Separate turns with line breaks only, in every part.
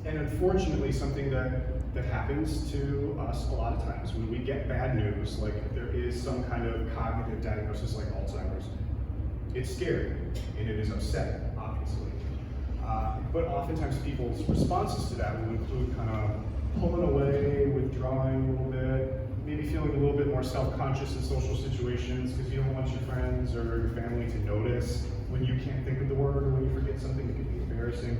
And unfortunately, something that happens to us a lot of times when we get bad news, like there is some kind of cognitive diagnosis like Alzheimer's, it's scary and it is upsetting, obviously. But oftentimes people's responses to that will include kind of pulling away, withdrawing a little bit, maybe feeling a little bit more self-conscious in social situations because you don't want your friends or your family to notice when you can't think of the word or when you forget something that could be embarrassing.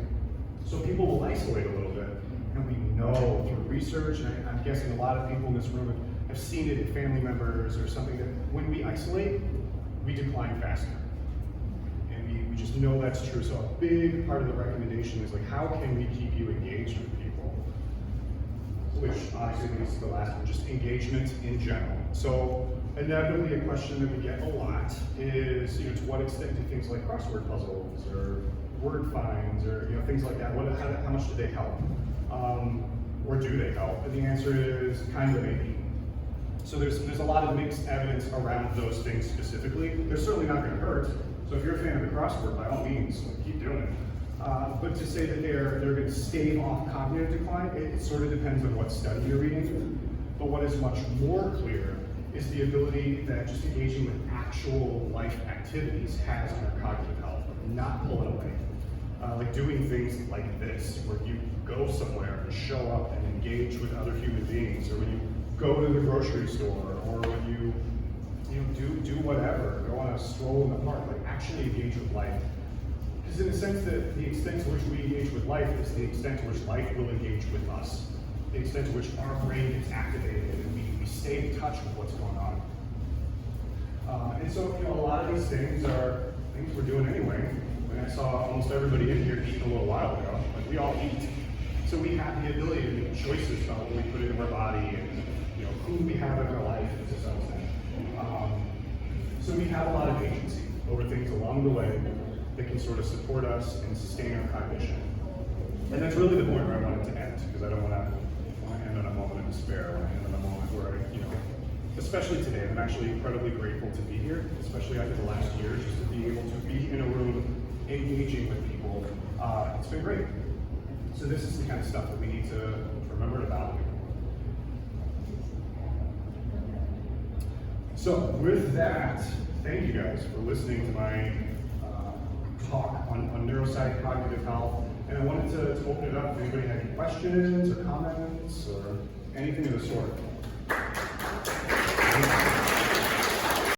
So people will isolate a little bit. And we know through research, and I'm guessing a lot of people in this room have seen it in family members or something, that when we isolate, we decline faster. And we just know that's true. So a big part of the recommendation is like, how can we keep you engaged with people? Which obviously leads to the last one, just engagement in general. So inevitably a question that we get a lot is, to what extent do things like crossword puzzles or word finds or things like that, how much do they help? Or do they help? And the answer is kind of maybe. So there's a lot of mixed evidence around those things specifically. They're certainly not going to hurt. So if you're a fan of the crossword, by all means, keep doing it. But to say that they're going to stave off cognitive decline, it sort of depends on what study you're reading. But what is much more clear is the ability that just engaging with actual life activities has on our cognitive health, not pulling away. Like doing things like this, where you go somewhere and show up and engage with other human beings, or when you go to the grocery store, or when you do whatever, go on a stroll in the park, like actually engage with life. Because in the sense that the extent to which we engage with life is the extent to which life will engage with us, the extent to which our brain gets activated and we stay in touch with what's going on. And so, a lot of these things are things we're doing anyway. I saw almost everybody in here eating a little while ago. Like, we all eat. So we have the ability to make choices about what we put into our body and who we have in our life to some extent. So we have a lot of agency over things along the way that can sort of support us and sustain our cognition. And that's really the point where I wanted to end, because I don't want to end on a moment of despair. I want to end on a moment where especially today, I'm actually incredibly grateful to be here, especially after the last year, just to be able to be in a room engaging with people. It's been great. So this is the kind of stuff that we need to remember to value. So with that, thank you guys for listening to my talk on neuropsych cognitive health. And I wanted to open it up if anybody had any questions or comments or anything of the sort.